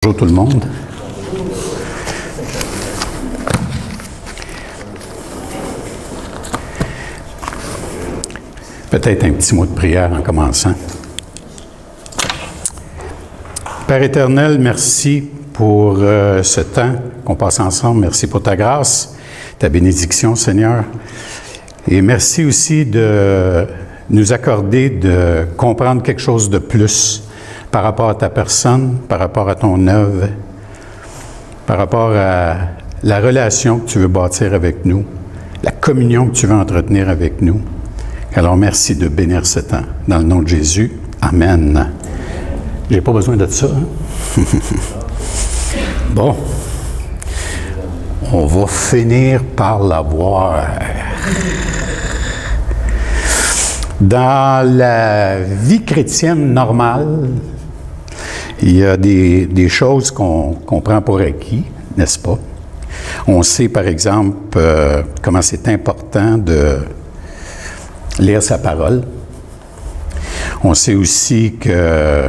Bonjour tout le monde. Peut-être un petit mot de prière en commençant. Père éternel, merci pour ce temps qu'on passe ensemble. Merci pour ta grâce, ta bénédiction, Seigneur. Et merci aussi de nous accorder de comprendre quelque chose de plus par rapport à ta personne, par rapport à ton œuvre, par rapport à la relation que tu veux bâtir avec nous, la communion que tu veux entretenir avec nous. Alors, merci de bénir ce temps. Dans le nom de Jésus, Amen. J'ai pas besoin de ça, hein? Bon. On va finir par l'avoir. Dans la vie chrétienne normale, il y a des choses qu'on prend pour acquis, n'est-ce pas? On sait, par exemple, comment c'est important de lire sa parole. On sait aussi que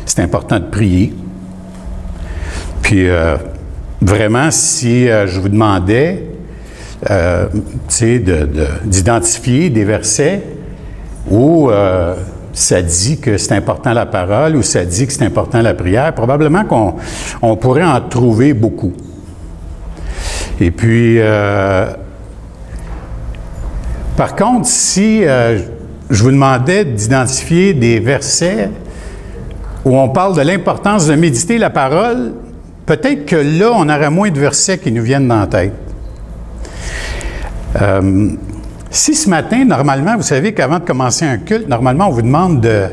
c'est important de prier. Puis, vraiment, si je vous demandais, d'identifier des versets où ça dit que c'est important la parole ou ça dit que c'est important la prière, probablement qu'on pourrait en trouver beaucoup. Et puis, par contre, si je vous demandais d'identifier des versets où on parle de l'importance de méditer la parole, peut-être que là, on aurait moins de versets qui nous viennent dans la tête. Si ce matin, normalement, vous savez qu'avant de commencer un culte, normalement, on vous demande de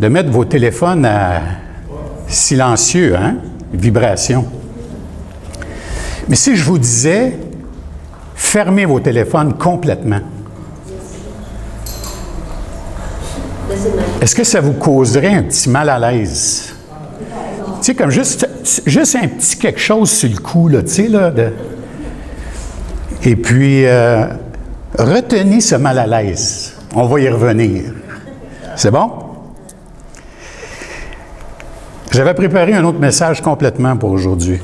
mettre vos téléphones à silencieux, hein? Vibration. Mais si je vous disais, fermez vos téléphones complètement, est-ce que ça vous causerait un petit mal à l'aise? Tu sais, comme juste un petit quelque chose sur le cou, là, tu sais, là. Et puis, retenez ce mal à l'aise. On va y revenir. C'est bon? J'avais préparé un autre message complètement pour aujourd'hui.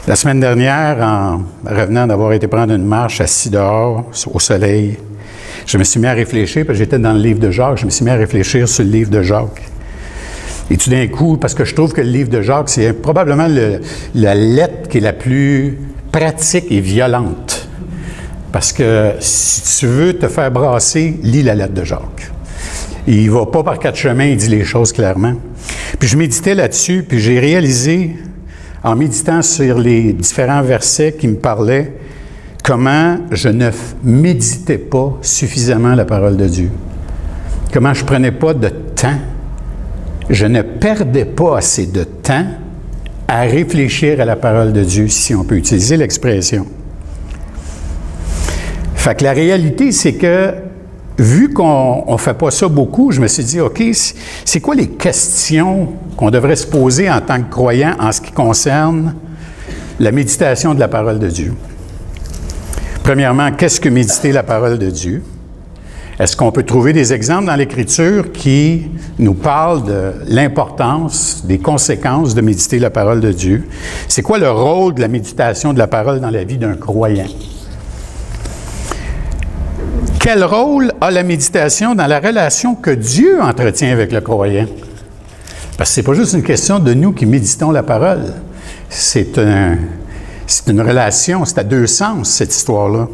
La semaine dernière, en revenant d'avoir été prendre une marche assis dehors, au soleil, je me suis mis à réfléchir, parce que j'étais dans le livre de Jacques, je me suis mis à réfléchir sur le livre de Jacques. Et tout d'un coup, parce que je trouve que le livre de Jacques, c'est probablement la lettre qui est la plus pratique et violente. Parce que si tu veux te faire brasser, lis la lettre de Jacques. Il ne va pas par quatre chemins, il dit les choses clairement. Puis je méditais là-dessus, puis j'ai réalisé, en méditant sur les différents versets qui me parlaient, comment je ne méditais pas suffisamment la parole de Dieu. Comment je ne prenais pas de temps. Je ne perdais pas assez de temps à réfléchir à la parole de Dieu, si on peut utiliser l'expression. Fait que la réalité, c'est que, vu qu'on ne fait pas ça beaucoup, je me suis dit, OK, c'est quoi les questions qu'on devrait se poser en tant que croyant en ce qui concerne la méditation de la parole de Dieu? Premièrement, qu'est-ce que méditer la parole de Dieu? Est-ce qu'on peut trouver des exemples dans l'Écriture qui nous parlent de l'importance, des conséquences de méditer la parole de Dieu? C'est quoi le rôle de la méditation de la parole dans la vie d'un croyant? Quel rôle a la méditation dans la relation que Dieu entretient avec le croyant? Parce que ce n'est pas juste une question de nous qui méditons la parole. C'est une relation, c'est à deux sens, cette histoire-là.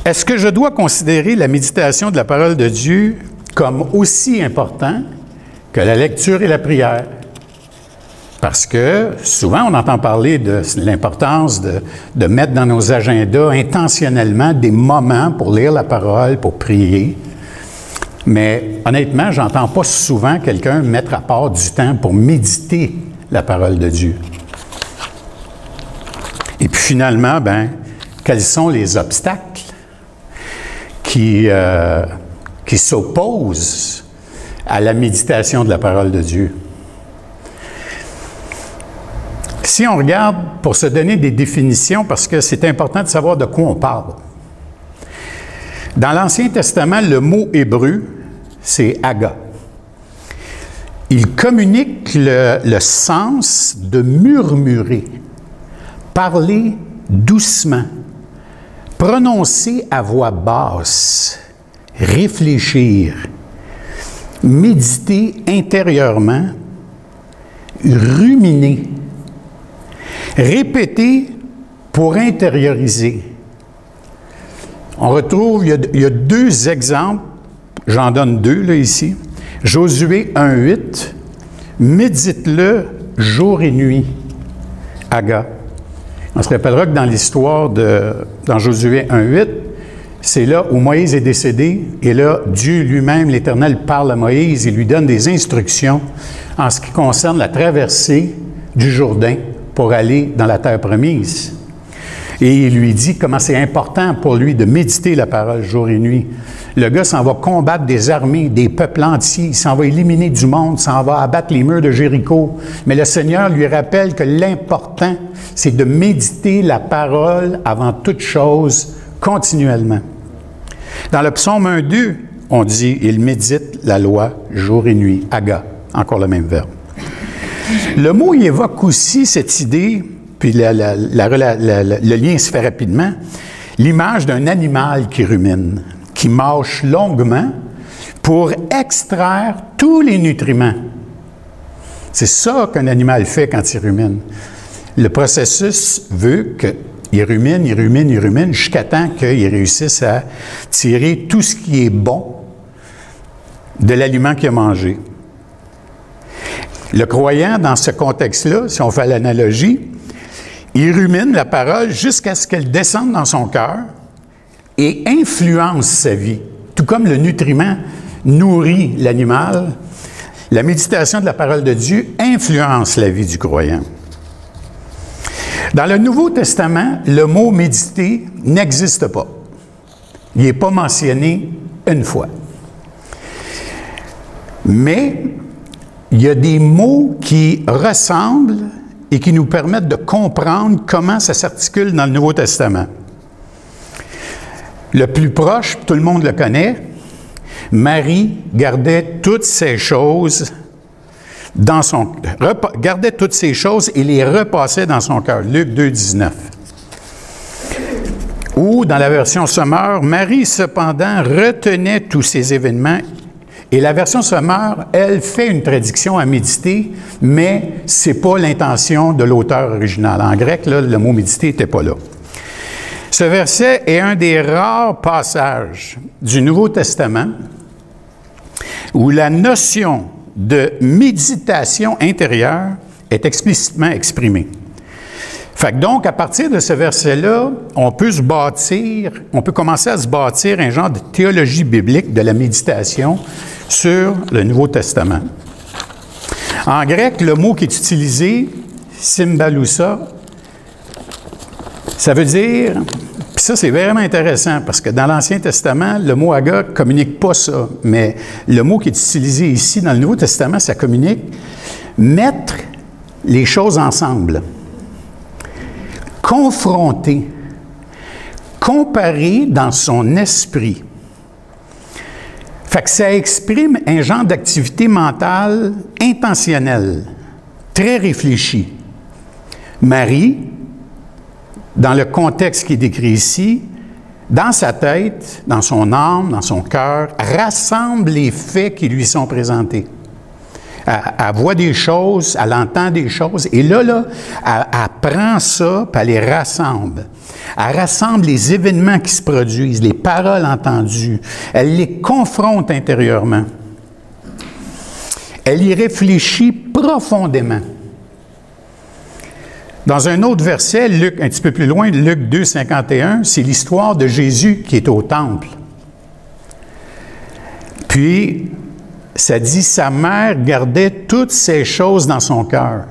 Est-ce que je dois considérer la méditation de la parole de Dieu comme aussi important que la lecture et la prière? Parce que souvent, on entend parler de l'importance de mettre dans nos agendas intentionnellement des moments pour lire la parole, pour prier. Mais honnêtement, je n'entends pas souvent quelqu'un mettre à part du temps pour méditer la parole de Dieu. Et puis finalement, quels sont les obstacles qui s'opposent à la méditation de la parole de Dieu? Si on regarde, pour se donner des définitions, parce que c'est important de savoir de quoi on parle. Dans l'Ancien Testament, le mot hébreu, c'est « aga ». Il communique le sens de murmurer, parler doucement, prononcer à voix basse, réfléchir, méditer intérieurement, ruminer, répéter pour intérioriser. On retrouve, il y a deux exemples, j'en donne deux là ici. Josué 1,8, médite-le jour et nuit, Aga. On se rappellera que dans l'histoire dans Josué 1,8, c'est là où Moïse est décédé, et là, Dieu lui-même, l'Éternel, parle à Moïse et lui donne des instructions en ce qui concerne la traversée du Jourdain pour aller dans la terre promise. Et il lui dit comment c'est important pour lui de méditer la parole jour et nuit. Le gars s'en va combattre des armées, des peuples entiers, il s'en va éliminer du monde, s'en va abattre les murs de Jéricho. Mais le Seigneur lui rappelle que l'important, c'est de méditer la parole avant toute chose, continuellement. Dans le psaume 1,2, on dit « Il médite la loi jour et nuit », Aga, encore le même verbe. Le mot y évoque aussi cette idée, puis le lien se fait rapidement, l'image d'un animal qui rumine, qui mâche longuement pour extraire tous les nutriments. C'est ça qu'un animal fait quand il rumine. Le processus veut qu'il rumine, il rumine, il rumine, jusqu'à temps qu'il réussisse à tirer tout ce qui est bon de l'aliment qu'il a mangé. Le croyant, dans ce contexte-là, si on fait l'analogie, il rumine la parole jusqu'à ce qu'elle descende dans son cœur et influence sa vie. Tout comme le nutriment nourrit l'animal, la méditation de la parole de Dieu influence la vie du croyant. Dans le Nouveau Testament, le mot « méditer » n'existe pas. Il n'est pas mentionné une fois. Mais il y a des mots qui ressemblent et qui nous permettent de comprendre comment ça s'articule dans le Nouveau Testament. Le plus proche, tout le monde le connaît, Marie gardait toutes ces choses gardait toutes ces choses et les repassait dans son cœur. Luc 2, 19. Ou, dans la version Sommeur, Marie, cependant, retenait tous ces événements. Et la version Sommeur, elle fait une traduction à méditer, mais ce n'est pas l'intention de l'auteur original. En grec, là, le mot méditer n'était pas là. Ce verset est un des rares passages du Nouveau Testament où la notion de méditation intérieure est explicitement exprimée. Fait que donc, à partir de ce verset-là, on peut commencer à se bâtir un genre de théologie biblique de la méditation sur le Nouveau Testament. En grec, le mot qui est utilisé, symbalousa, ça veut dire, puis ça c'est vraiment intéressant parce que dans l'Ancien Testament, le mot aga ne communique pas ça, mais le mot qui est utilisé ici dans le Nouveau Testament, ça communique mettre les choses ensemble, confronter, comparer dans son esprit. Fait que ça exprime un genre d'activité mentale intentionnelle, très réfléchie. Marie, dans le contexte qui est décrit ici, dans sa tête, dans son âme, dans son cœur, rassemble les faits qui lui sont présentés. Elle voit des choses, elle entend des choses, et là, elle prend ça, puis elle les rassemble. Elle rassemble les événements qui se produisent, les paroles entendues. Elle les confronte intérieurement. Elle y réfléchit profondément. Dans un autre verset, Luc, un petit peu plus loin, Luc 2, 51, c'est l'histoire de Jésus qui est au temple. Puis, ça dit, sa mère gardait toutes ces choses dans son cœur.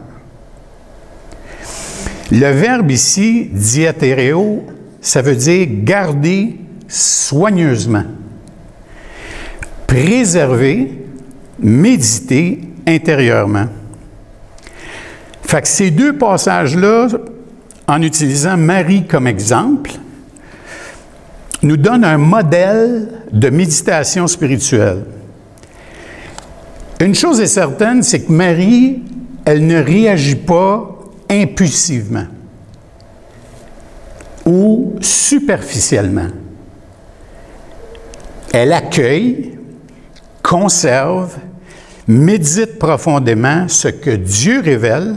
Le verbe ici, diatéréo, ça veut dire garder soigneusement, préserver, méditer intérieurement. Fait que ces deux passages-là, en utilisant Marie comme exemple, nous donnent un modèle de méditation spirituelle. Une chose est certaine, c'est que Marie, elle ne réagit pas impulsivement ou superficiellement. Elle accueille, conserve, médite profondément ce que Dieu révèle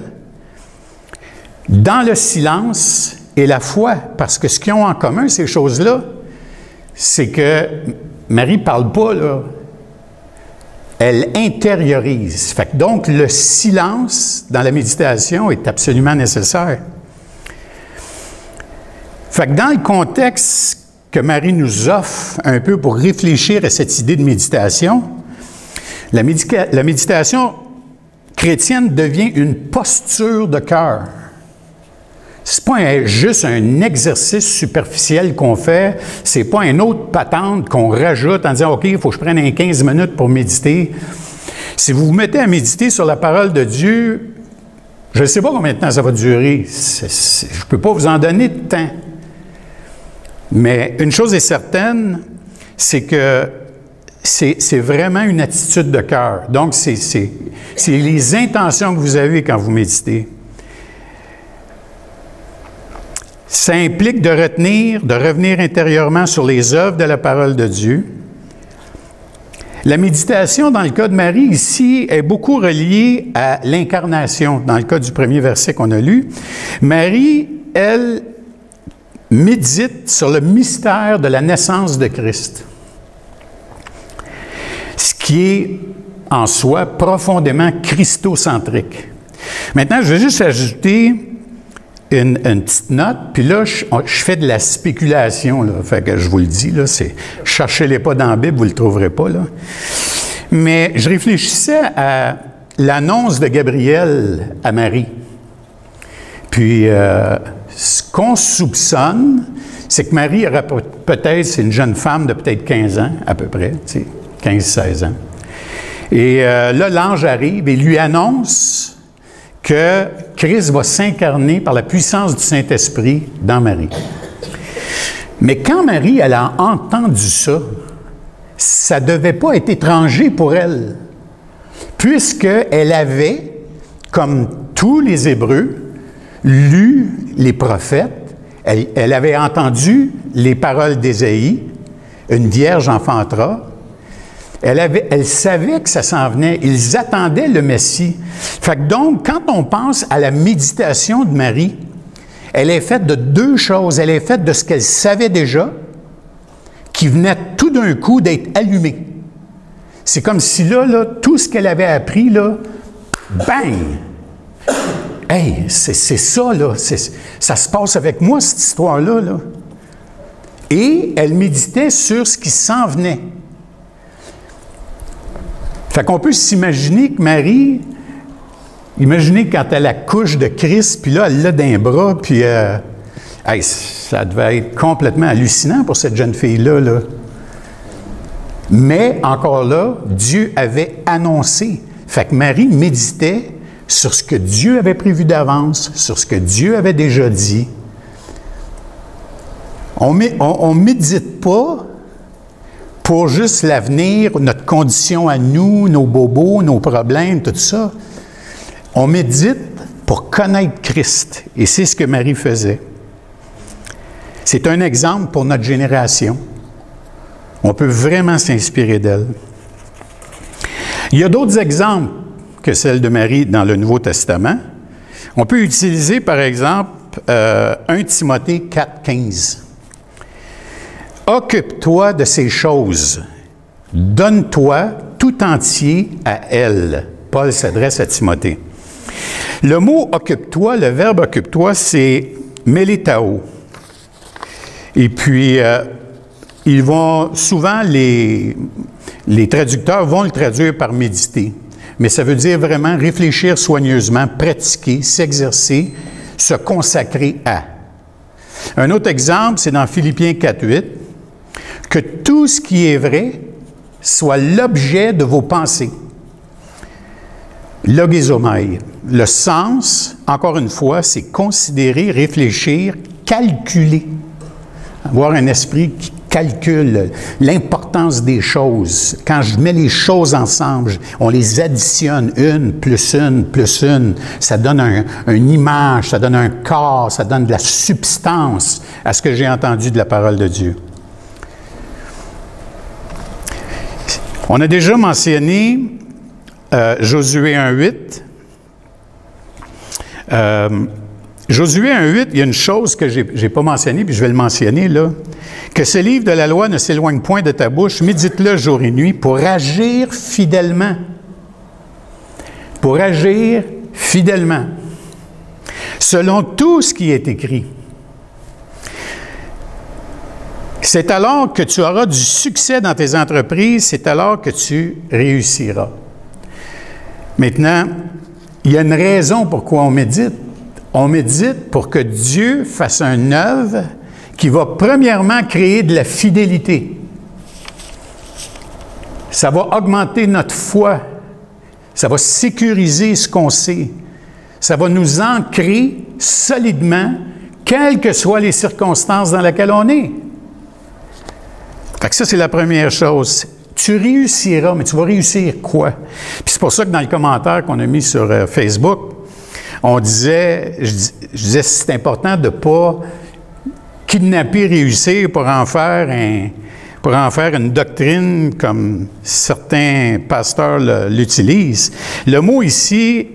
dans le silence et la foi. Parce que ce qu'ils ont en commun, ces choses-là, c'est que Marie ne parle pas, là. Elle intériorise. Fait que donc, le silence dans la méditation est absolument nécessaire. Fait que dans le contexte que Marie nous offre un peu pour réfléchir à cette idée de méditation, la méditation chrétienne devient une posture de cœur. Ce n'est pas juste un exercice superficiel qu'on fait, ce n'est pas une autre patente qu'on rajoute en disant « OK, il faut que je prenne 15 minutes pour méditer ». Si vous vous mettez à méditer sur la parole de Dieu, je ne sais pas combien de temps ça va durer. Je ne peux pas vous en donner de temps. Mais une chose est certaine, c'est que c'est vraiment une attitude de cœur. Donc, c'est les intentions que vous avez quand vous méditez. Ça implique de revenir intérieurement sur les œuvres de la parole de Dieu. La méditation, dans le cas de Marie, ici, est beaucoup reliée à l'incarnation, dans le cas du premier verset qu'on a lu. Marie, elle, médite sur le mystère de la naissance de Christ, ce qui est, en soi, profondément christocentrique. Maintenant, je vais juste ajouter une petite note, puis là, je fais de la spéculation, là, fait que je vous le dis, là, cherchez-les pas dans la Bible, vous ne le trouverez pas, là. Mais je réfléchissais à l'annonce de Gabriel à Marie. Puis, ce qu'on soupçonne, c'est que Marie aurait peut-être, c'est une jeune femme de peut-être 15 ans, à peu près, tu sais, 15-16 ans. Et là, l'ange arrive et lui annonce que Christ va s'incarner par la puissance du Saint-Esprit dans Marie. Mais quand Marie, elle a entendu ça, ça ne devait pas être étranger pour elle, puisqu'elle avait, comme tous les Hébreux, lu les prophètes, elle avait entendu les paroles d'Ésaïe, « Une vierge enfantera ». Elle savait que ça s'en venait. Ils attendaient le Messie. Fait que donc, quand on pense à la méditation de Marie, elle est faite de deux choses. Elle est faite de ce qu'elle savait déjà, qui venait tout d'un coup d'être allumé. C'est comme si là, tout ce qu'elle avait appris, là, bang! Hey, c'est ça, là. Ça se passe avec moi, cette histoire-là, là. Et elle méditait sur ce qui s'en venait. Fait qu'on peut s'imaginer que Marie, imaginez quand elle accouche de Christ, puis là, elle l'a d'un bras, puis hey, ça devait être complètement hallucinant pour cette jeune fille-là, là. Mais, encore là, Dieu avait annoncé. Fait que Marie méditait sur ce que Dieu avait prévu d'avance, sur ce que Dieu avait déjà dit. On médite pas pour juste l'avenir, notre condition à nous, nos bobos, nos problèmes, tout ça. On médite pour connaître Christ. Et c'est ce que Marie faisait. C'est un exemple pour notre génération. On peut vraiment s'inspirer d'elle. Il y a d'autres exemples que celle de Marie dans le Nouveau Testament. On peut utiliser, par exemple, 1 Timothée 4,15. Occupe-toi de ces choses. Donne-toi tout entier à elle. Paul s'adresse à Timothée. Le mot occupe-toi, le verbe occupe-toi, c'est mélétao. Et puis, ils vont souvent, les traducteurs vont le traduire par méditer. Mais ça veut dire vraiment réfléchir soigneusement, pratiquer, s'exercer, se consacrer à. Un autre exemple, c'est dans Philippiens 4,8. Que tout ce qui est vrai soit l'objet de vos pensées. Logizomai. Le sens, encore une fois, c'est considérer, réfléchir, calculer. Avoir un esprit qui calcul, l'importance des choses. Quand je mets les choses ensemble, on les additionne, une, plus une, plus une. Ça donne une image, ça donne un corps, ça donne de la substance à ce que j'ai entendu de la parole de Dieu. On a déjà mentionné Josué 1.8. Josué 1.8, il y a une chose que je n'ai pas mentionnée, puis je vais le mentionner là. Que ce livre de la loi ne s'éloigne point de ta bouche, médite-le jour et nuit pour agir fidèlement. Pour agir fidèlement. Selon tout ce qui est écrit. C'est alors que tu auras du succès dans tes entreprises, c'est alors que tu réussiras. Maintenant, il y a une raison pourquoi on médite. On médite pour que Dieu fasse une œuvre qui va premièrement créer de la fidélité. Ça va augmenter notre foi. Ça va sécuriser ce qu'on sait. Ça va nous ancrer solidement, quelles que soient les circonstances dans lesquelles on est. Fait que ça, c'est la première chose. Tu réussiras, mais tu vas réussir quoi? Puis c'est pour ça que dans les commentaires qu'on a mis sur Facebook, on disait, je disais, c'est important de ne pas kidnapper, réussir pour en faire une doctrine comme certains pasteurs l'utilisent. Le mot ici,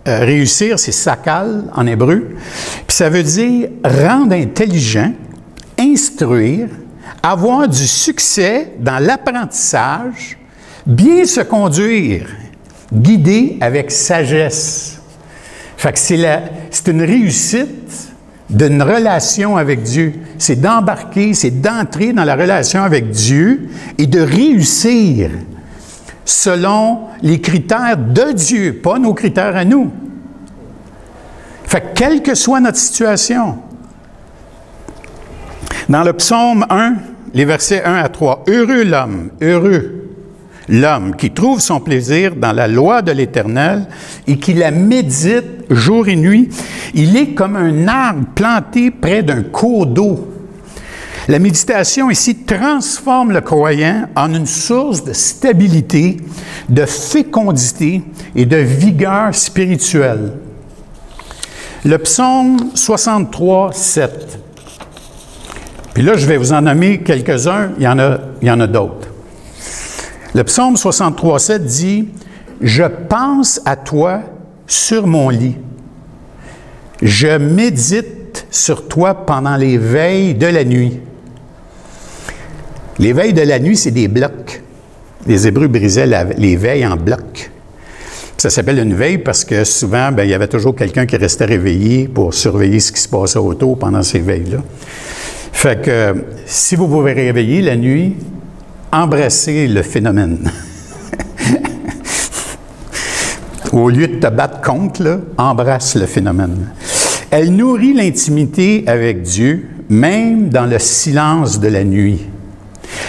réussir, c'est sakal en hébreu, puis ça veut dire rendre intelligent, instruire, avoir du succès dans l'apprentissage, bien se conduire, guider avec sagesse. Fait que c'est une réussite d'une relation avec Dieu. C'est d'embarquer, c'est d'entrer dans la relation avec Dieu et de réussir selon les critères de Dieu, pas nos critères à nous. Fait que quelle que soit notre situation. Dans le psaume 1, les versets 1 à 3, « Heureux l'homme qui trouve son plaisir dans la loi de l'Éternel et qui la médite jour et nuit. Il est comme un arbre planté près d'un cours d'eau. » La méditation ici transforme le croyant en une source de stabilité, de fécondité et de vigueur spirituelle. Le psaume 63, 7. Puis là, je vais vous en nommer quelques-uns, il y en a d'autres. Le psaume 63, 7 dit « Je pense à toi sur mon lit. Je médite sur toi pendant les veilles de la nuit. » Les veilles de la nuit, c'est des blocs. Les Hébreux brisaient les veilles en blocs. Ça s'appelle une veille parce que souvent, il y avait toujours quelqu'un qui restait réveillé pour surveiller ce qui se passait autour pendant ces veilles-là. Fait que si vous vous réveillez la nuit, embrassez le phénomène. Au lieu de te battre contre, là, embrasse le phénomène. Elle nourrit l'intimité avec Dieu, même dans le silence de la nuit.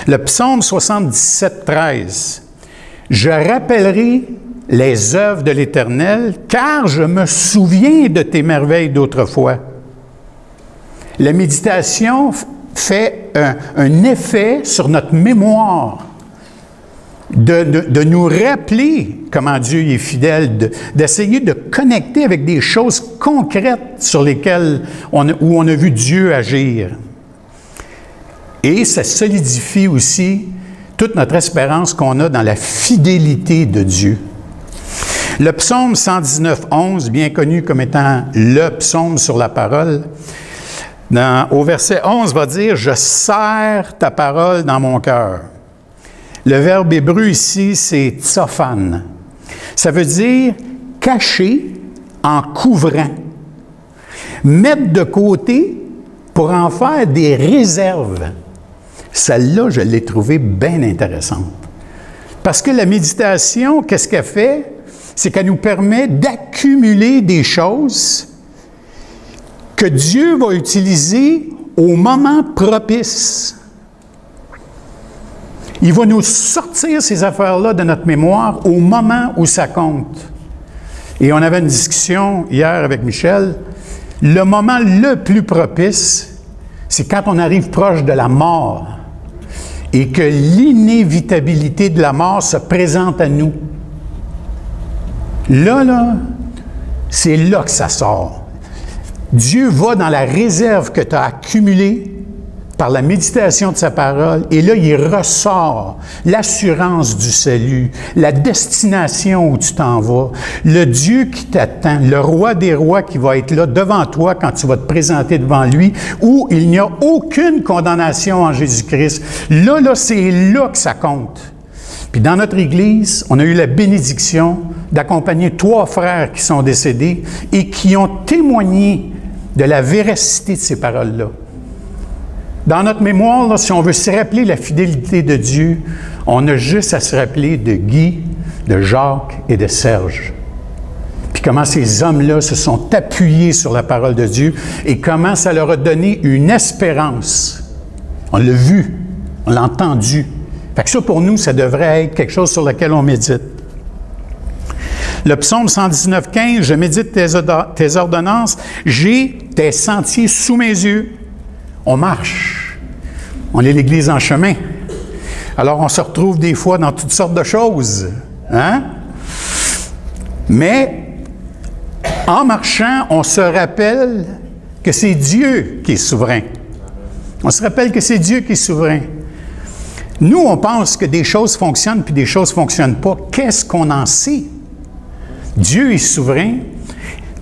Le psaume 77, 13. « Je rappellerai les œuvres de l'Éternel, car je me souviens de tes merveilles d'autrefois. » La méditation fait un effet sur notre mémoire, de nous rappeler comment Dieu est fidèle, d'essayer de connecter avec des choses concrètes sur lesquelles où on a vu Dieu agir. Et ça solidifie aussi toute notre espérance qu'on a dans la fidélité de Dieu. Le psaume 119, 11, bien connu comme étant le psaume sur la parole, au verset 11, va dire « Je serre ta parole dans mon cœur ». Le verbe hébreu ici, c'est « tsophan ». Ça veut dire « cacher en couvrant ». Mettre de côté pour en faire des réserves. Celle-là, je l'ai trouvée bien intéressante. Parce que la méditation, qu'est-ce qu'elle fait? C'est qu'elle nous permet d'accumuler des choses que Dieu va utiliser au moment propice. Il va nous sortir ces affaires-là de notre mémoire au moment où ça compte. Et on avait une discussion hier avec Michel. Le moment le plus propice, c'est quand on arrive proche de la mort. et que l'inévitabilité de la mort se présente à nous. Là, c'est là que ça sort. Dieu va dans la réserve que tu as accumulée par la méditation de sa parole, et là, il ressort l'assurance du salut, la destination où tu t'en vas, le Dieu qui t'attend, le roi des rois qui va être là devant toi quand tu vas te présenter devant lui, où il n'y a aucune condamnation en Jésus-Christ. Là, c'est là que ça compte. Puis dans notre Église, on a eu la bénédiction d'accompagner 3 frères qui sont décédés et qui ont témoigné de la véracité de ces paroles-là. Dans notre mémoire, là, si on veut se rappeler la fidélité de Dieu, on a juste à se rappeler de Guy, de Jacques et de Serge. Puis comment ces hommes-là se sont appuyés sur la parole de Dieu et comment ça leur a donné une espérance. On l'a vu, on l'a entendu. Fait que ça, pour nous, ça devrait être quelque chose sur lequel on médite. Le psaume 119,15, « Je médite tes ordonnances, j'ai tes sentiers sous mes yeux. » On marche. On est l'Église en chemin. Alors, on se retrouve des fois dans toutes sortes de choses. Hein? Mais, en marchant, on se rappelle que c'est Dieu qui est souverain. On se rappelle que c'est Dieu qui est souverain. Nous, on pense que des choses fonctionnent puis des choses ne fonctionnent pas. Qu'est-ce qu'on en sait? Dieu est souverain.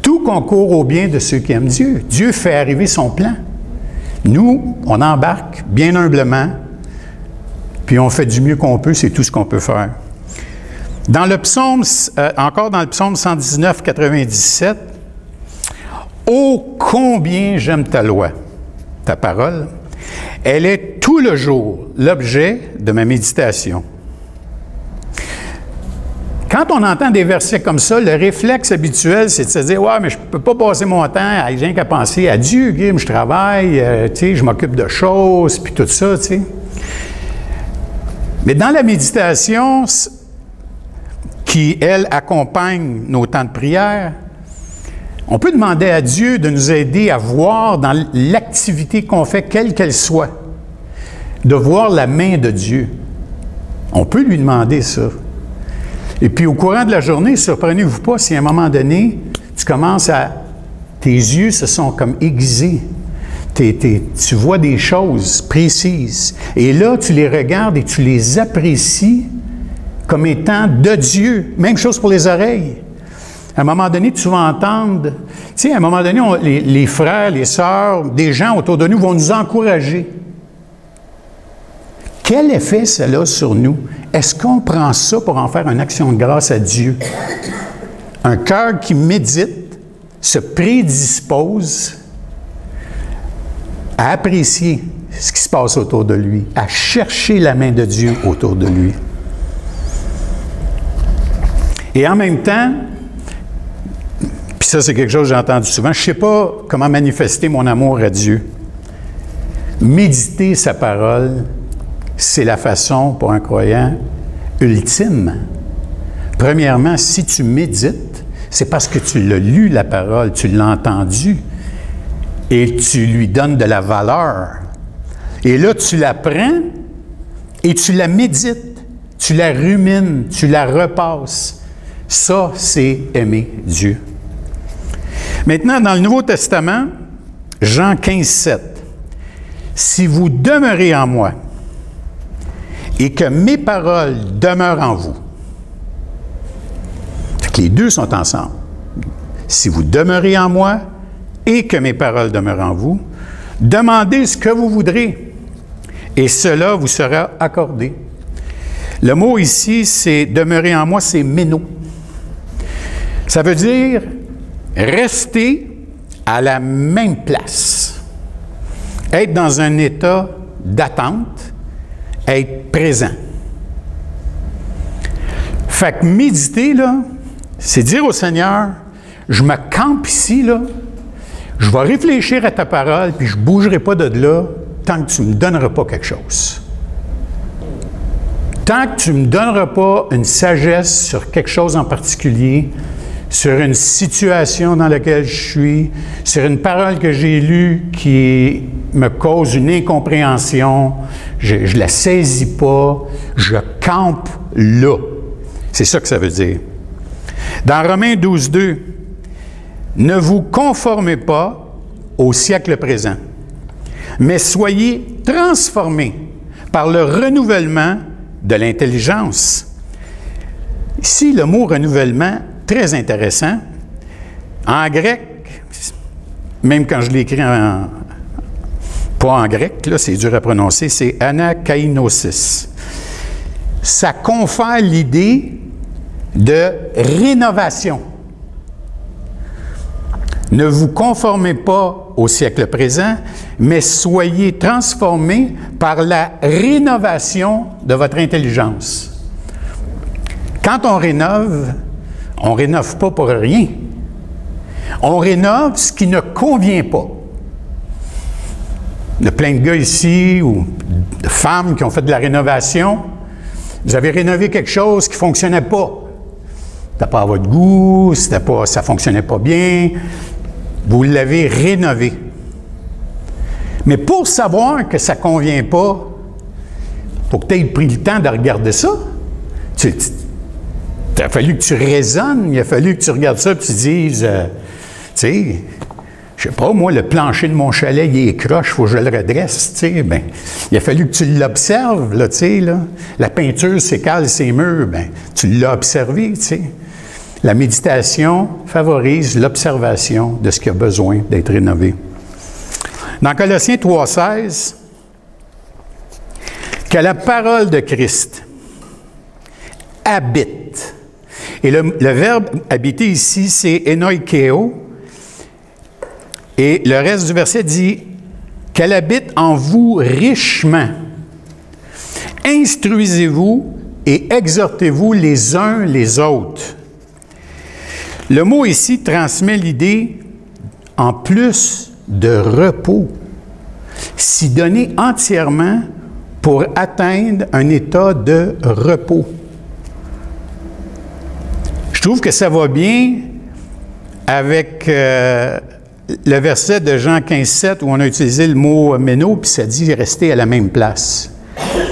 Tout concourt au bien de ceux qui aiment Dieu. Dieu fait arriver son plan. Nous, on embarque bien humblement, puis on fait du mieux qu'on peut, c'est tout ce qu'on peut faire. Dans le psaume, encore dans le psaume 119, 97, « Ô combien j'aime ta loi, ta parole, elle est tout le jour l'objet de ma méditation. » Quand on entend des versets comme ça, le réflexe habituel, c'est de se dire « Ouais, mais je ne peux pas passer mon temps à rien qu'à penser à Dieu, je travaille, je m'occupe de choses, puis tout ça, tu sais. » Mais dans la méditation, qui, elle, accompagne nos temps de prière, on peut demander à Dieu de nous aider à voir dans l'activité qu'on fait, quelle qu'elle soit, de voir la main de Dieu. On peut lui demander ça. Et puis, au courant de la journée, surprenez-vous pas si à un moment donné, tu commences à... Tes yeux se sont comme aiguisés. Tu vois des choses précises. Et là, tu les regardes et tu les apprécies comme étant de Dieu. Même chose pour les oreilles. À un moment donné, tu vas entendre... Tu sais, à un moment donné, les frères, les sœurs, des gens autour de nous vont nous encourager. Quel effet cela a sur nous? Est-ce qu'on prend ça pour en faire une action de grâce à Dieu? Un cœur qui médite se prédispose à apprécier ce qui se passe autour de lui, à chercher la main de Dieu autour de lui. Et en même temps, puis ça c'est quelque chose que j'ai entendu souvent, je ne sais pas comment manifester mon amour à Dieu. Méditer sa parole, c'est la façon, pour un croyant, ultime. Premièrement, si tu médites, c'est parce que tu l'as lu, la parole, tu l'as entendue, et tu lui donnes de la valeur. Et là, tu la prends et tu la médites, tu la rumines, tu la repasses. Ça, c'est aimer Dieu. Maintenant, dans le Nouveau Testament, Jean 15, 7. « Si vous demeurez en moi, et que mes paroles demeurent en vous. » Fait que les deux sont ensemble. Si vous demeurez en moi et que mes paroles demeurent en vous, demandez ce que vous voudrez, et cela vous sera accordé. Le mot ici, c'est demeurer en moi, c'est méno. Ça veut dire rester à la même place, être dans un état d'attente, être présent. Fait que méditer, là, c'est dire au Seigneur, je me campe ici, là, je vais réfléchir à ta parole, puis je ne bougerai pas de là tant que tu ne me donneras pas quelque chose. Tant que tu ne me donneras pas une sagesse sur quelque chose en particulier, sur une situation dans laquelle je suis, sur une parole que j'ai lue qui est me cause une incompréhension, je ne la saisis pas, je campe là. C'est ça que ça veut dire. Dans Romains 12, 2, « Ne vous conformez pas au siècle présent, mais soyez transformés par le renouvellement de l'intelligence. » Ici, le mot « renouvellement », très intéressant. En grec, même quand je l'écris pas en grec, là, c'est dur à prononcer, c'est « anakainosis ». Ça confère l'idée de rénovation. Ne vous conformez pas au siècle présent, mais soyez transformés par la rénovation de votre intelligence. Quand on rénove pas pour rien. On rénove ce qui ne convient pas. Il y a plein de gars ici, ou de femmes qui ont fait de la rénovation. Vous avez rénové quelque chose qui ne fonctionnait pas. C'était pas à votre goût, ça ne fonctionnait pas bien. Vous l'avez rénové. Mais pour savoir que ça ne convient pas, il faut que tu aies pris le temps de regarder ça. Il a fallu que tu raisonnes, il a fallu que tu regardes ça et tu dises, tu sais, je sais pas, moi, le plancher de mon chalet, il est croche, il faut que je le redresse, tu sais, ben, il a fallu que tu l'observes, là, tu sais, là. La peinture s'écale ses murs, ben, tu l'as observé, tu sais. La méditation favorise l'observation de ce qui a besoin d'être rénové. Dans Colossiens 3,16, que la parole de Christ habite. Et le verbe habiter ici, c'est enoikeo. Et le reste du verset dit qu'elle habite en vous richement. Instruisez-vous et exhortez-vous les uns les autres. Le mot ici transmet l'idée en plus de repos, s'y donner entièrement pour atteindre un état de repos. Je trouve que ça va bien avec le verset de Jean 15,7 où on a utilisé le mot « méno », puis ça dit « rester à la même place ».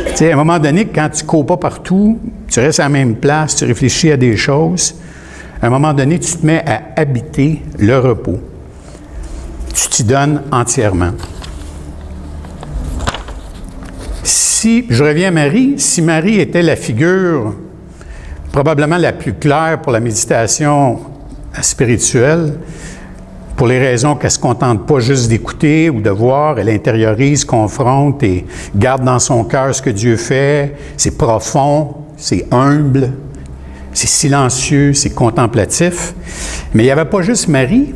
Tu sais, à un moment donné, quand tu ne cours pas partout, tu restes à la même place, tu réfléchis à des choses, à un moment donné, tu te mets à habiter le repos. Tu t'y donnes entièrement. Si, je reviens à Marie, si Marie était la figure probablement la plus claire pour la méditation spirituelle, pour les raisons qu'elle ne se contente pas juste d'écouter ou de voir, elle intériorise, confronte et garde dans son cœur ce que Dieu fait, c'est profond, c'est humble, c'est silencieux, c'est contemplatif. Mais il n'y avait pas juste Marie,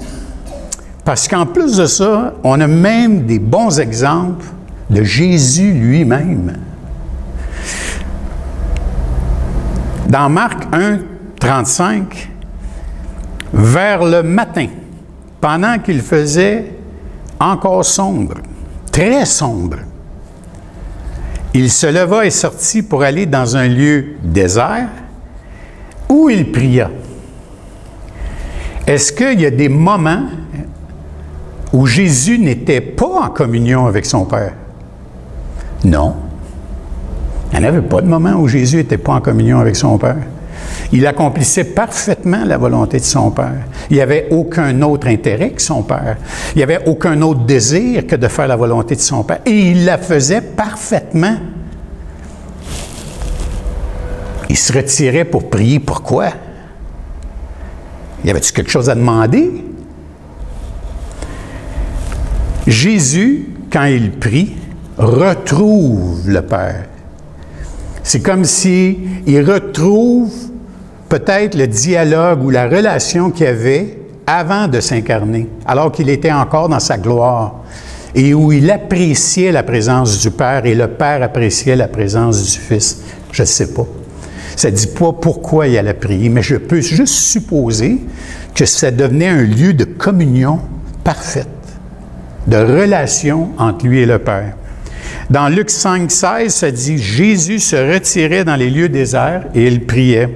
parce qu'en plus de ça, on a même des bons exemples de Jésus lui-même. Dans Marc 1, 35, vers le matin, pendant qu'il faisait encore sombre, très sombre, il se leva et sortit pour aller dans un lieu désert où il pria. Est-ce qu'il y a des moments où Jésus n'était pas en communion avec son Père? Non. Il n'y en avait pas de moment où Jésus n'était pas en communion avec son Père. Il accomplissait parfaitement la volonté de son Père. Il n'y avait aucun autre intérêt que son Père. Il n'y avait aucun autre désir que de faire la volonté de son Père. Et il la faisait parfaitement. Il se retirait pour prier. Pourquoi? Y avait-il quelque chose à demander? Jésus, quand il prie, retrouve le Père. C'est comme s'il retrouve peut-être le dialogue ou la relation qu'il avait avant de s'incarner, alors qu'il était encore dans sa gloire, et où il appréciait la présence du Père et le Père appréciait la présence du Fils. Je ne sais pas. Ça ne dit pas pourquoi il allait prier, mais je peux juste supposer que ça devenait un lieu de communion parfaite, de relation entre lui et le Père. Dans Luc 5, 16, ça dit « Jésus se retirait dans les lieux déserts et il priait ».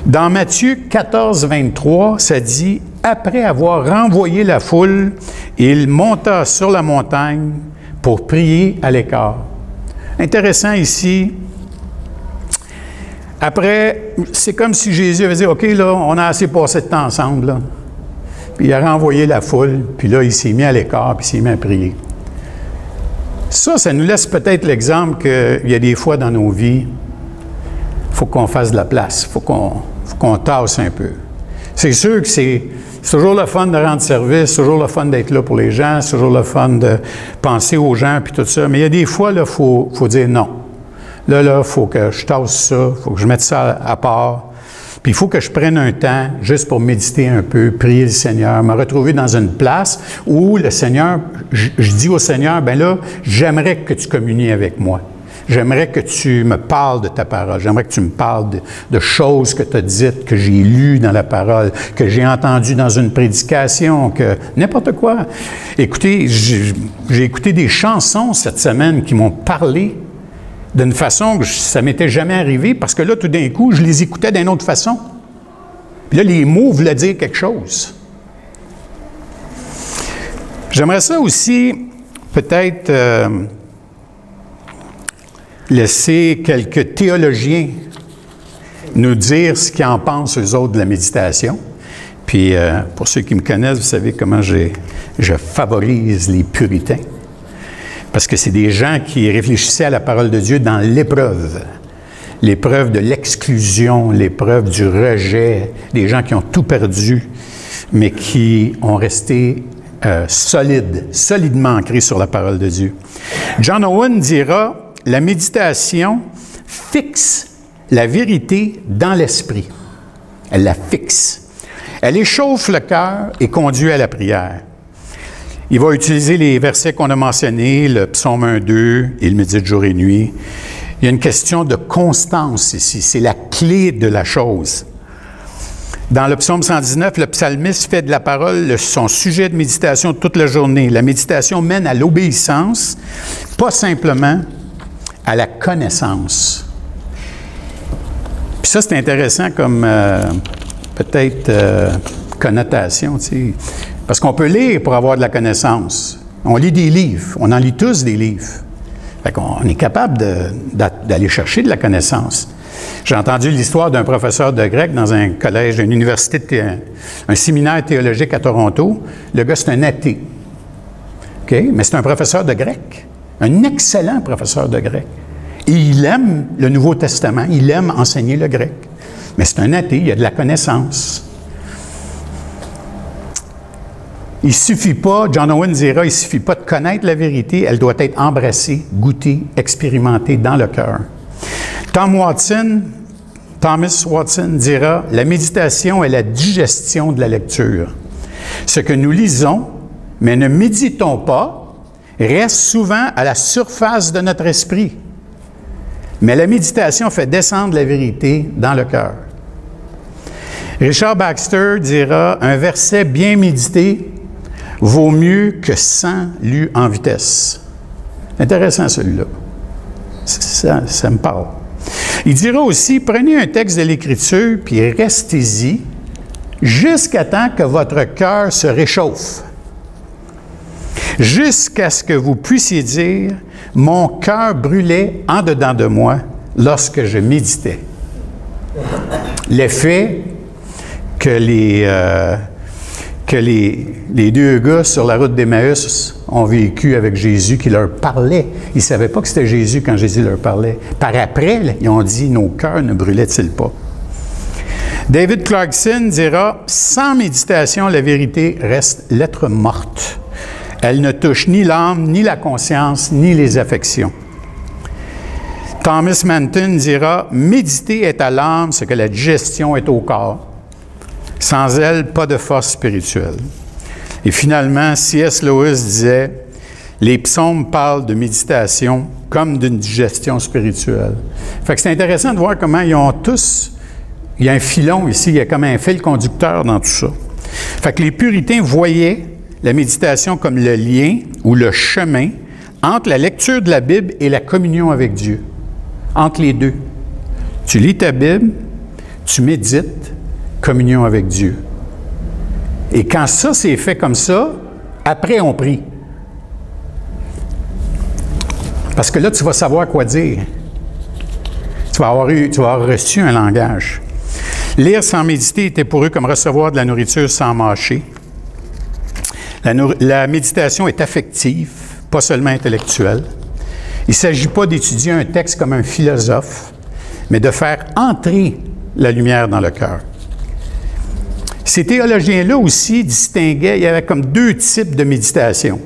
Dans Matthieu 14, 23, ça dit « après avoir renvoyé la foule, il monta sur la montagne pour prier à l'écart. Intéressant ici. Après, c'est comme si Jésus avait dit, « OK, là, on a assez passé de temps ensemble. » là. Puis il a renvoyé la foule, puis là, il s'est mis à l'écart, puis il s'est mis à prier. Ça nous laisse peut-être l'exemple qu'il y a des fois dans nos vies, il faut qu'on fasse de la place, il faut qu'on tasse un peu. C'est sûr que c'est toujours le fun de rendre service, c'est toujours le fun d'être là pour les gens, c'est toujours le fun de penser aux gens, puis tout ça. Mais il y a des fois, il faut dire non. Là, il faut que je tasse ça, il faut que je mette ça à part. Puis il faut que je prenne un temps juste pour méditer un peu, prier le Seigneur, me retrouver dans une place où le Seigneur, je dis au Seigneur, bien là, j'aimerais que tu communies avec moi. J'aimerais que tu me parles de ta parole. J'aimerais que tu me parles de choses que tu as dites, que j'ai lues dans la parole, que j'ai entendues dans une prédication, que n'importe quoi. Écoutez, j'ai écouté des chansons cette semaine qui m'ont parlé d'une façon que ça ne m'était jamais arrivé, parce que là, tout d'un coup, je les écoutais d'une autre façon. Puis là, les mots voulaient dire quelque chose. J'aimerais ça aussi, peut-être, laisser quelques théologiens nous dire ce qu'ils en pensent, eux autres, de la méditation. Puis, pour ceux qui me connaissent, vous savez comment je favorise les puritains. Parce que c'est des gens qui réfléchissaient à la parole de Dieu dans l'épreuve. L'épreuve de l'exclusion, l'épreuve du rejet, des gens qui ont tout perdu, mais qui ont resté solidement ancrés sur la parole de Dieu. John Owen dira, « La méditation fixe la vérité dans l'esprit. » Elle la fixe. Elle échauffe le cœur et conduit à la prière. Il va utiliser les versets qu'on a mentionnés, le psaume 1-2, « Il médite jour et nuit ». Il y a une question de constance ici, c'est la clé de la chose. Dans le psaume 119, le psalmiste fait de la parole son sujet de méditation toute la journée. La méditation mène à l'obéissance, pas simplement à la connaissance. Puis ça, c'est intéressant comme peut-être connotation, tu sais. Parce qu'on peut lire pour avoir de la connaissance. On lit des livres. On en lit tous des livres. Fait qu'on est capable d'aller chercher de la connaissance. J'ai entendu l'histoire d'un professeur de grec dans un collège, une université, un séminaire théologique à Toronto. Le gars, c'est un athée. OK? Mais c'est un professeur de grec. Un excellent professeur de grec. Et il aime le Nouveau Testament. Il aime enseigner le grec. Mais c'est un athée. Il a de la connaissance. Il ne suffit pas, John Owen dira, il ne suffit pas de connaître la vérité, elle doit être embrassée, goûtée, expérimentée dans le cœur. Thomas Watson dira, la méditation est la digestion de la lecture. Ce que nous lisons, mais ne méditons pas, reste souvent à la surface de notre esprit. Mais la méditation fait descendre la vérité dans le cœur. Richard Baxter dira, un verset bien médité vaut mieux que 100 lus en vitesse. Intéressant celui-là. Ça me parle. Il dira aussi, prenez un texte de l'Écriture, puis restez-y jusqu'à temps que votre cœur se réchauffe. Jusqu'à ce que vous puissiez dire, mon cœur brûlait en dedans de moi lorsque je méditais. L'effet que les deux gars sur la route d'Emmaüs ont vécu avec Jésus qui leur parlait. Ils ne savaient pas que c'était Jésus quand Jésus leur parlait. Par après, ils ont dit, nos cœurs ne brûlaient-ils pas? David Clarkson dira, sans méditation, la vérité reste lettre morte. Elle ne touche ni l'âme, ni la conscience, ni les affections. Thomas Manton dira, méditer est à l'âme ce que la digestion est au corps. Sans elle, pas de force spirituelle. Et finalement, C.S. Lewis disait, les psaumes parlent de méditation comme d'une digestion spirituelle. Fait que c'est intéressant de voir comment ils ont tous, il y a un filon ici, il y a comme un fil conducteur dans tout ça. Fait que les puritains voyaient la méditation comme le lien ou le chemin entre la lecture de la Bible et la communion avec Dieu. Entre les deux. Tu lis ta Bible, tu médites, communion avec Dieu. Et quand ça c'est fait comme ça, après on prie. Parce que là, tu vas savoir quoi dire. Tu vas avoir reçu un langage. Lire sans méditer était pour eux comme recevoir de la nourriture sans mâcher. La méditation est affective, pas seulement intellectuelle. Il ne s'agit pas d'étudier un texte comme un philosophe, mais de faire entrer la lumière dans le cœur. Ces théologiens-là aussi distinguaient, il y avait comme deux types de méditation.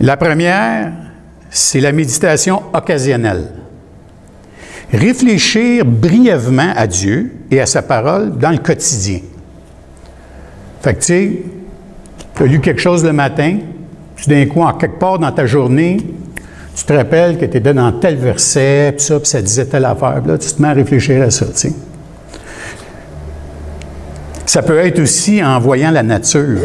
La première, c'est la méditation occasionnelle. Réfléchir brièvement à Dieu et à sa parole dans le quotidien. Fait que tu sais, tu as lu quelque chose le matin, puis d'un coup, en quelque part dans ta journée, tu te rappelles que tu étais dans tel verset, puis ça disait telle affaire, puis là, tu te mets à réfléchir à ça, tu sais. Ça peut être aussi en voyant la nature.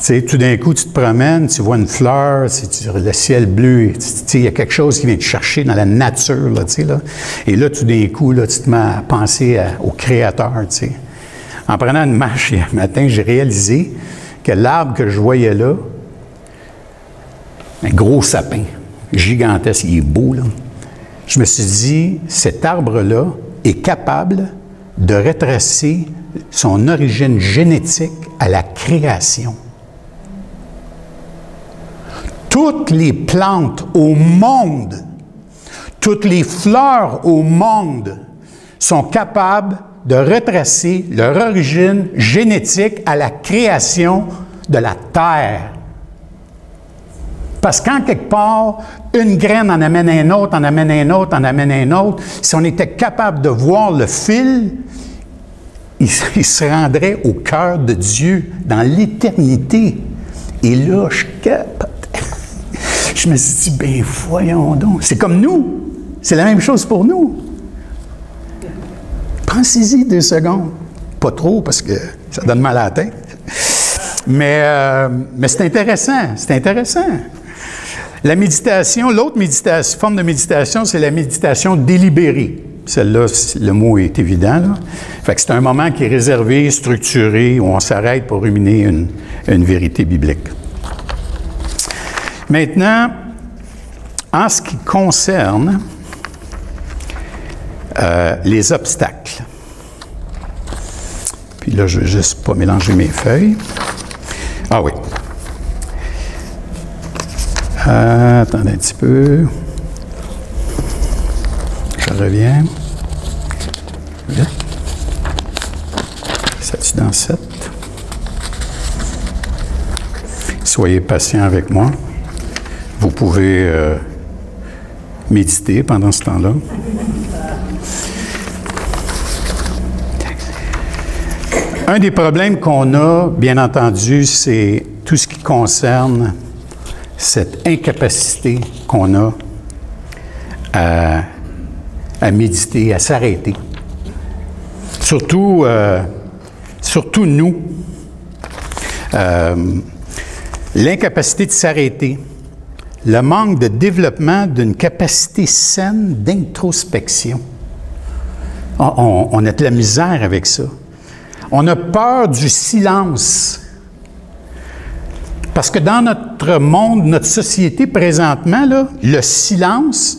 Tu sais, tout d'un coup, tu te promènes, tu vois une fleur, le ciel bleu, tu sais, il y a quelque chose qui vient te chercher dans la nature, là, tu sais, là. Et là, tout d'un coup, là, tu te mets à penser au Créateur, tu sais. En prenant une marche hier matin, j'ai réalisé que l'arbre que je voyais là, un gros sapin, gigantesque, il est beau, là. Je me suis dit, cet arbre-là est capable de retracer son origine génétique à la création. Toutes les plantes au monde, toutes les fleurs au monde sont capables de retracer leur origine génétique à la création de la terre. Parce qu'en quelque part, une graine en amène un autre, en amène un autre, en amène un autre. Si on était capable de voir le fil, il se rendrait au cœur de Dieu, dans l'éternité. Et là, je capote. Je me suis dit, ben voyons donc. C'est comme nous. C'est la même chose pour nous. Pensez-y 2 secondes. Pas trop, parce que ça donne mal à la tête. Mais c'est intéressant. C'est intéressant. La méditation, l'autre forme de méditation, c'est la méditation délibérée. Celle-là, le mot est évident, là. Fait que c'est un moment qui est réservé, structuré, où on s'arrête pour ruminer une vérité biblique. Maintenant, en ce qui concerne les obstacles. Puis là, je ne veux juste pas mélanger mes feuilles. Ah oui. Attendez un petit peu. Je reviens. Ça-tu dans 7? Soyez patient avec moi. Vous pouvez méditer pendant ce temps-là. Un des problèmes qu'on a, bien entendu, c'est tout ce qui concerne cette incapacité qu'on a à méditer, à s'arrêter. Surtout nous. L'incapacité de s'arrêter. Le manque de développement d'une capacité saine d'introspection. On a de la misère avec ça. On a peur du silence. Parce que dans notre monde, notre société présentement, là, le silence,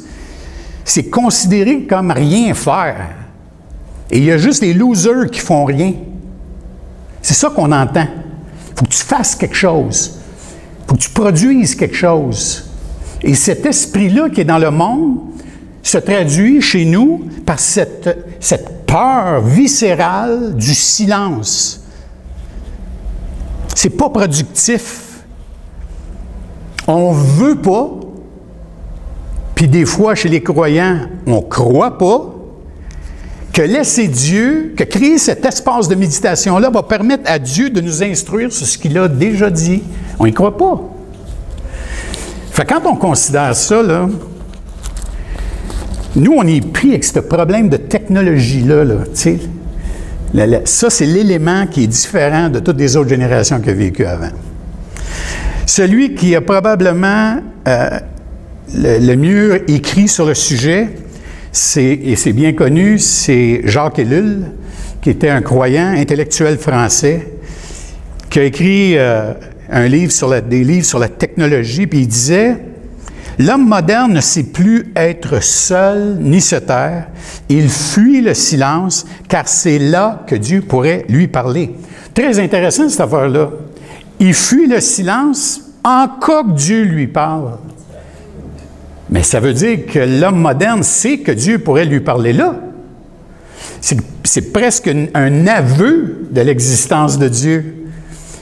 c'est considéré comme rien faire. Et il y a juste les losers qui font rien. C'est ça qu'on entend. Il faut que tu fasses quelque chose. Il faut que tu produises quelque chose. Et cet esprit-là qui est dans le monde se traduit chez nous par cette peur viscérale du silence. C'est pas productif. On veut pas, puis des fois, chez les croyants, on croit pas, que laisser Dieu, que créer cet espace de méditation-là va permettre à Dieu de nous instruire sur ce qu'il a déjà dit. On n'y croit pas. Fait que quand on considère ça, là, nous, on est pris avec ce problème de technologie-là, là, tu sais. Ça, c'est l'élément qui est différent de toutes les autres générations qui ont vécu avant. Celui qui a probablement le mieux écrit sur le sujet, et c'est bien connu, c'est Jacques Ellul, qui était un croyant intellectuel français, qui a écrit des livres sur la technologie, puis il disait « L'homme moderne ne sait plus être seul ni se taire. Il fuit le silence, car c'est là que Dieu pourrait lui parler. » Très intéressant, cette affaire-là. Il fuit le silence en cas que Dieu lui parle. Mais ça veut dire que l'homme moderne sait que Dieu pourrait lui parler là. C'est presque un aveu de l'existence de Dieu.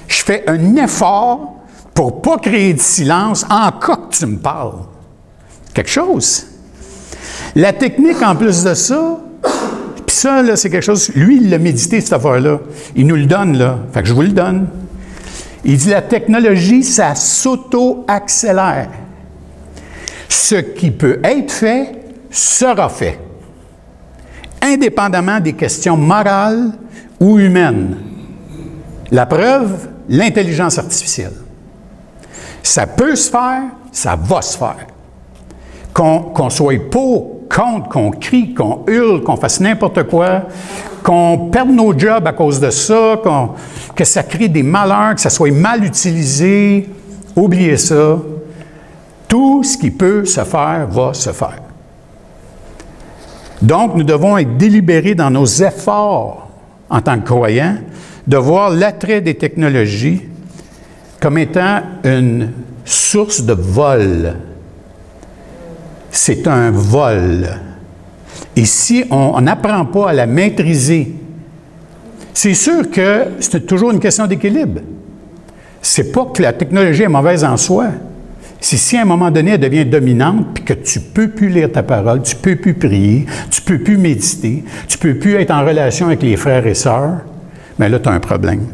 Je fais un effort pour ne pas créer de silence en cas que tu me parles. Quelque chose. La technique, en plus de ça, puis ça, là, c'est quelque chose, lui, il l'a médité, cette affaire-là. Il nous le donne, là. Fait que je vous le donne. Il dit, la technologie, ça s'auto-accélère. Ce qui peut être fait, sera fait. Indépendamment des questions morales ou humaines. La preuve, l'intelligence artificielle. Ça peut se faire, ça va se faire. Qu'on soit pour, contre, qu'on crie, qu'on hurle, qu'on fasse n'importe quoi, qu'on perde nos jobs à cause de ça, que ça crée des malheurs, que ça soit mal utilisé, oubliez ça. Tout ce qui peut se faire va se faire. Donc, nous devons être délibérés dans nos efforts en tant que croyants, de voir l'attrait des technologies comme étant une source de vol. C'est un vol. Et si on n'apprend pas à la maîtriser, c'est sûr que c'est toujours une question d'équilibre. C'est pas que la technologie est mauvaise en soi. C'est si à un moment donné, elle devient dominante, puis que tu ne peux plus lire ta parole, tu ne peux plus prier, tu ne peux plus méditer, tu ne peux plus être en relation avec les frères et sœurs, bien là, tu as un problème.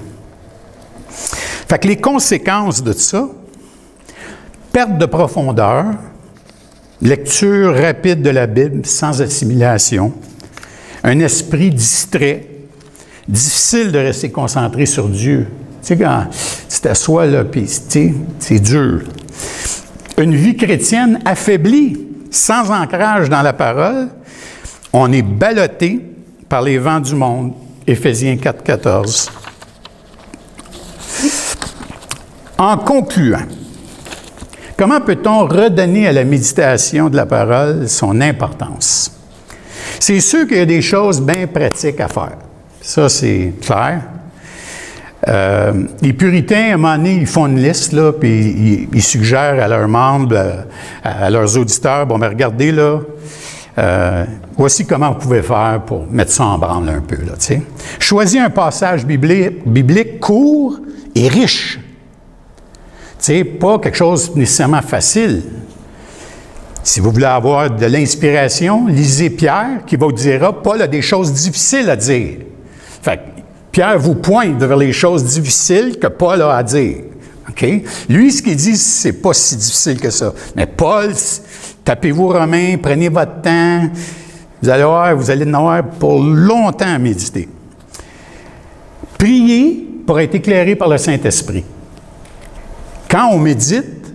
Fait que les conséquences de ça, perte de profondeur, lecture rapide de la Bible sans assimilation, un esprit distrait, difficile de rester concentré sur Dieu. Tu sais, quand tu t'assois là, puis tu sais, c'est dur. Une vie chrétienne affaiblie, sans ancrage dans la parole, on est ballotté par les vents du monde. Éphésiens 4, 14. En concluant, comment peut-on redonner à la méditation de la parole son importance? C'est sûr qu'il y a des choses bien pratiques à faire. Ça, c'est clair. Les puritains, à un moment donné, ils font une liste, là, puis ils suggèrent à leurs membres, à leurs auditeurs, bon, mais regardez, là, voici comment vous pouvez faire pour mettre ça en branle un peu, là, tu sais. Choisis un passage biblique court et riche. Tu sais, pas quelque chose nécessairement facile. Si vous voulez avoir de l'inspiration, lisez Pierre, qui vous dira, Paul a des choses difficiles à dire. Fait que Pierre vous pointe vers les choses difficiles que Paul a à dire. Okay? Lui, ce qu'il dit, c'est pas si difficile que ça. Mais Paul, tapez-vous Romains, prenez votre temps. Vous allez en avoir pour longtemps à méditer. Priez pour être éclairé par le Saint-Esprit. Quand on médite,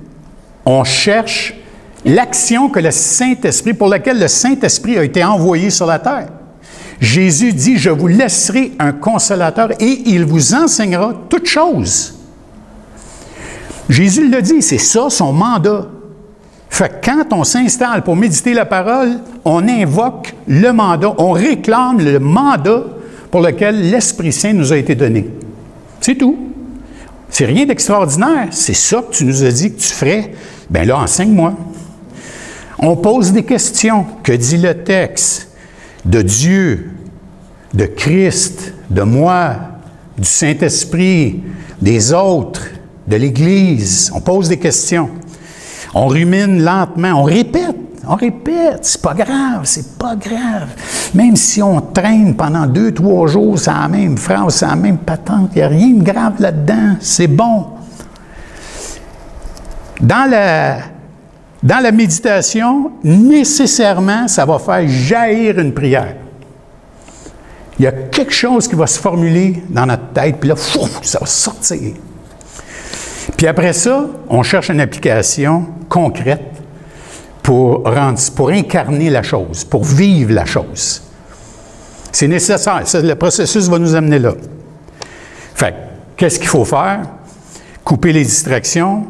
on cherche l'action que le Saint-Esprit, pour laquelle le Saint-Esprit a été envoyé sur la terre. Jésus dit, je vous laisserai un consolateur et il vous enseignera toutes choses. Jésus l'a dit, c'est ça son mandat. Fait que quand on s'installe pour méditer la parole, on invoque le mandat, on réclame le mandat pour lequel l'Esprit Saint nous a été donné. C'est tout. C'est rien d'extraordinaire. C'est ça que tu nous as dit que tu ferais. Bien là, enseigne-moi. On pose des questions. Que dit le texte? De Dieu, de Christ, de moi, du Saint-Esprit, des autres, de l'Église. On pose des questions. On rumine lentement, on répète, c'est pas grave. Même si on traîne pendant 2-3 jours, c'est la même phrase, c'est la même patente, il n'y a rien de grave là-dedans, c'est bon. Dans la méditation, nécessairement, ça va faire jaillir une prière. Il y a quelque chose qui va se formuler dans notre tête, puis là, ça va sortir. Puis après ça, on cherche une application concrète pour incarner la chose, pour vivre la chose. C'est nécessaire. Le processus va nous amener là. Fait qu'est-ce qu'il faut faire? Couper les distractions.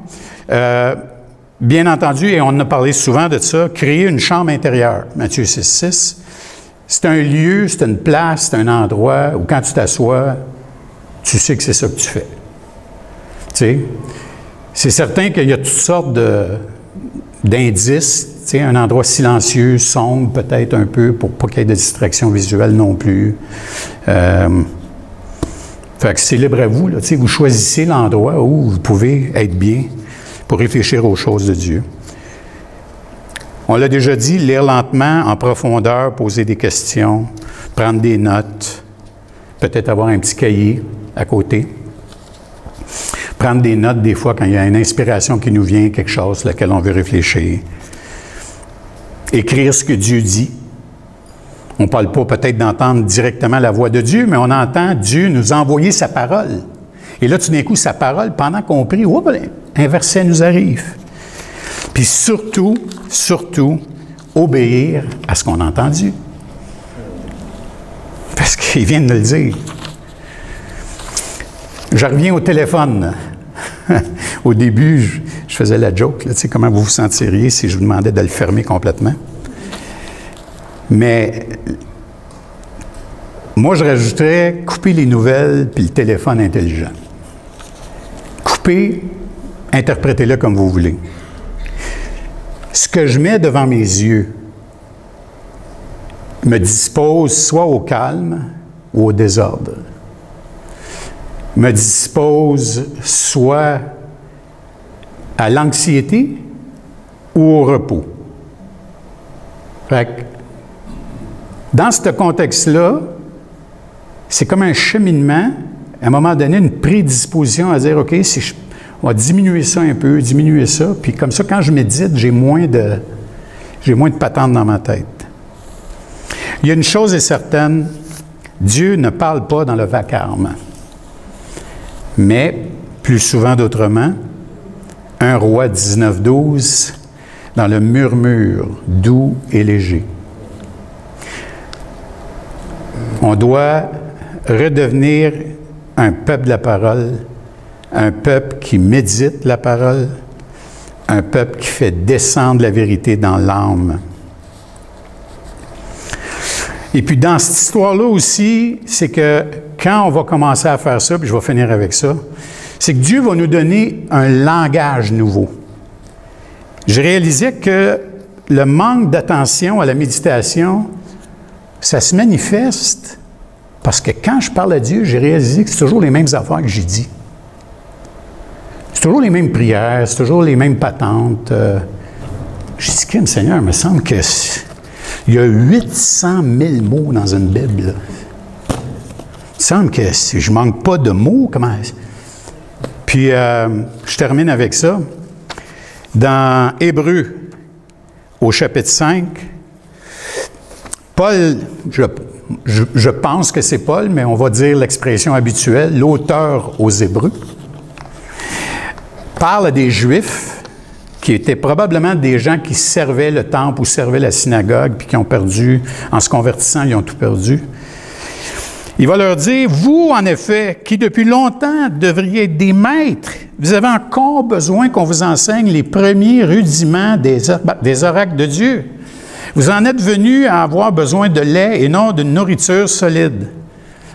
Bien entendu, et on en a parlé souvent de ça, créer une chambre intérieure. Matthieu 6,6. C'est un lieu, c'est une place, c'est un endroit où quand tu t'assois, tu sais que c'est ça que tu fais. Tu sais? C'est certain qu'il y a toutes sortes d'indices. Tu sais, un endroit silencieux, sombre peut-être un peu, pour pas qu'il y ait de distraction visuelle non plus. Fait que c'est libre à vous. Là, tu sais, vous choisissez l'endroit où vous pouvez être bien pour réfléchir aux choses de Dieu. On l'a déjà dit, lire lentement, en profondeur, poser des questions, prendre des notes, peut-être avoir un petit cahier à côté. Prendre des notes des fois quand il y a une inspiration qui nous vient, quelque chose sur laquelle on veut réfléchir. Écrire ce que Dieu dit. On ne parle pas peut-être d'entendre directement la voix de Dieu, mais on entend Dieu nous envoyer sa parole. Et là, tout d'un coup, sa parole, pendant qu'on prie, un verset nous arrive. Puis surtout, obéir à ce qu'on a entendu. Parce qu'il vient de nous le dire. Je reviens au téléphone. Au début, je faisais la joke, là, tu sais, comment vous vous sentiriez si je vous demandais de le fermer complètement. Mais moi, je rajouterais couper les nouvelles puis le téléphone intelligent. Couper, interprétez-le comme vous voulez. Ce que je mets devant mes yeux me dispose soit au calme ou au désordre. Me dispose soit à l'anxiété ou au repos. Fait que, dans ce contexte-là, c'est comme un cheminement, à un moment donné, une prédisposition à dire, OK, si on va diminuer ça un peu, diminuer ça, puis comme ça, quand je médite, j'ai moins de patentes dans ma tête. Il y a une chose est certaine, Dieu ne parle pas dans le vacarme. Mais, plus souvent d'autrement, 1 Roi 19,12, dans le murmure doux et léger. On doit redevenir un peuple de la parole, un peuple qui médite la parole, un peuple qui fait descendre la vérité dans l'âme. Et puis dans cette histoire-là aussi, c'est que quand on va commencer à faire ça, puis je vais finir avec ça, c'est que Dieu va nous donner un langage nouveau. Je réalisais que le manque d'attention à la méditation, ça se manifeste parce que quand je parle à Dieu, j'ai réalisé que c'est toujours les mêmes affaires que j'ai dit. C'est toujours les mêmes prières, c'est toujours les mêmes patentes. J'ai dit, Kim, Seigneur, il me semble que il y a 800 000 mots dans une Bible. Là. Il me semble que si je ne manque pas de mots, comment... Puis, je termine avec ça. Dans Hébreux, au chapitre 5, Paul, je pense que c'est Paul, mais on va dire l'expression habituelle, l'auteur aux Hébreux, parle à des Juifs qui étaient probablement des gens qui servaient le temple ou servaient la synagogue, puis qui ont perdu, en se convertissant, ils ont tout perdu. Il va leur dire, vous, en effet, qui depuis longtemps devriez être des maîtres, vous avez encore besoin qu'on vous enseigne les premiers rudiments des oracles de Dieu. Vous en êtes venus à avoir besoin de lait et non d'une nourriture solide.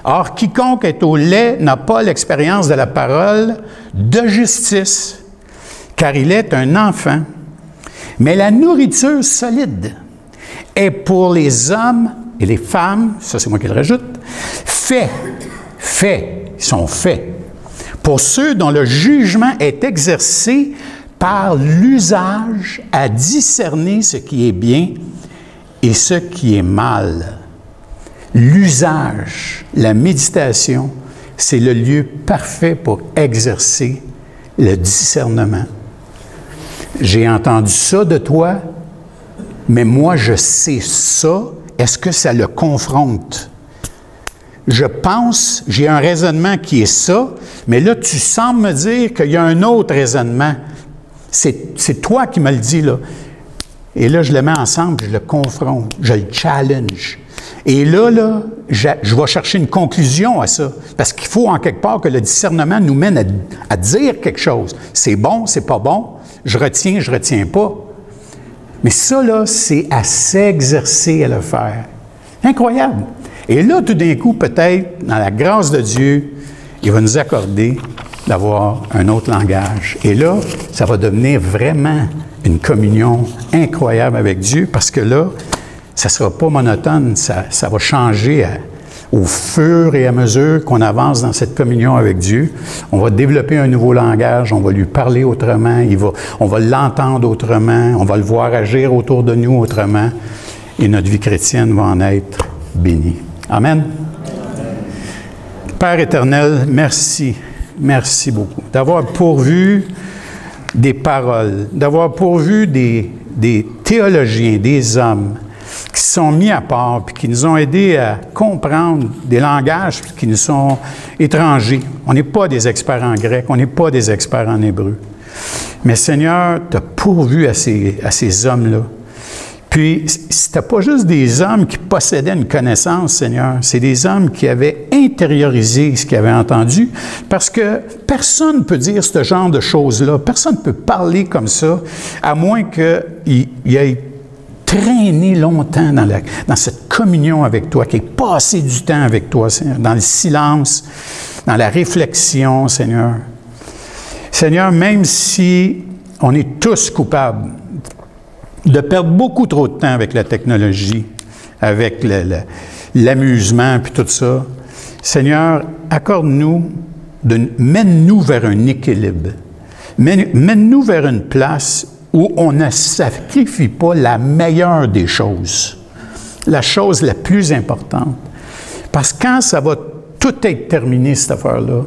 Or, quiconque est au lait n'a pas l'expérience de la parole de justice, car il est un enfant. Mais la nourriture solide est pour les hommes et les femmes, ça c'est moi qui le rajoute, ils sont faits, pour ceux dont le jugement est exercé par l'usage à discerner ce qui est bien et ce qui est mal. L'usage, la méditation, c'est le lieu parfait pour exercer le discernement. J'ai entendu ça de toi, mais moi je sais ça. Est-ce que ça le confronte? Je pense, j'ai un raisonnement qui est ça, mais là, tu sembles me dire qu'il y a un autre raisonnement. C'est toi qui me le dis, là. Et là, je le mets ensemble, je le confronte, je le challenge. Et là, je vais chercher une conclusion à ça. Parce qu'il faut en quelque part que le discernement nous mène à dire quelque chose. C'est bon, c'est pas bon. Je retiens pas. Mais ça, là, c'est à s'exercer à le faire. Incroyable. Et là, tout d'un coup, peut-être, dans la grâce de Dieu, il va nous accorder d'avoir un autre langage. Et là, ça va devenir vraiment une communion incroyable avec Dieu parce que là, ça ne sera pas monotone, ça va changer au fur et à mesure qu'on avance dans cette communion avec Dieu. On va développer un nouveau langage, on va lui parler autrement, on va l'entendre autrement, on va le voir agir autour de nous autrement et notre vie chrétienne va en être bénie. Amen. Père éternel, merci. Merci beaucoup d'avoir pourvu des paroles, d'avoir pourvu des théologiens, des hommes qui se sont mis à part puis qui nous ont aidés à comprendre des langages qui nous sont étrangers. On n'est pas des experts en grec, on n'est pas des experts en hébreu. Mais Seigneur, tu as pourvu à ces hommes-là. Puis, c'était pas juste des hommes qui possédaient une connaissance, Seigneur, c'est des hommes qui avaient intériorisé ce qu'ils avaient entendu, parce que personne ne peut dire ce genre de choses-là, personne ne peut parler comme ça, à moins qu'il ait traîné longtemps dans cette communion avec toi, qu'il ait passé du temps avec toi, Seigneur, dans le silence, dans la réflexion, Seigneur. Seigneur, même si on est tous coupables de perdre beaucoup trop de temps avec la technologie, avec l'amusement puis tout ça. Seigneur, accorde-nous, mène-nous vers un équilibre. Mène-nous vers une place où on ne sacrifie pas la meilleure des choses, la chose la plus importante. Parce que quand ça va tout être terminé, cette affaire-là,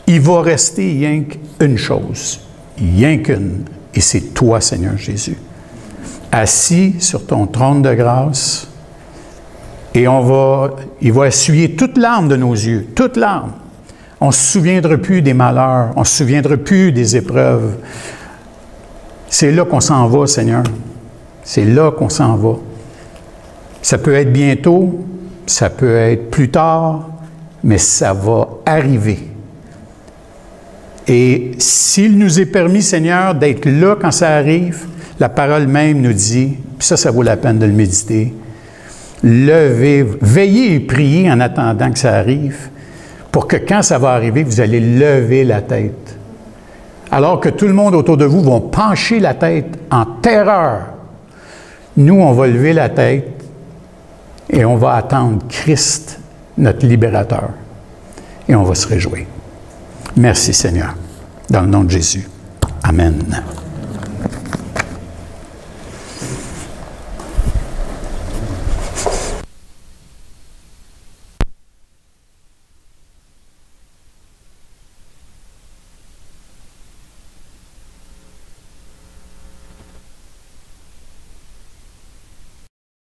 il va rester rien qu'une chose, rien qu'une, et c'est toi, Seigneur Jésus. Assis sur ton trône de grâce, et il va essuyer toute larme de nos yeux, toute larme. On ne se souviendra plus des malheurs, on ne se souviendra plus des épreuves. C'est là qu'on s'en va, Seigneur. C'est là qu'on s'en va. Ça peut être bientôt, ça peut être plus tard, mais ça va arriver. Et s'il nous est permis, Seigneur, d'être là quand ça arrive, la parole même nous dit, puis ça vaut la peine de le méditer, veillez et priez en attendant que ça arrive, pour que quand ça va arriver, vous allez lever la tête. Alors que tout le monde autour de vous vont pencher la tête en terreur. Nous, on va lever la tête et on va attendre Christ, notre libérateur, et on va se réjouir. Merci Seigneur, dans le nom de Jésus. Amen.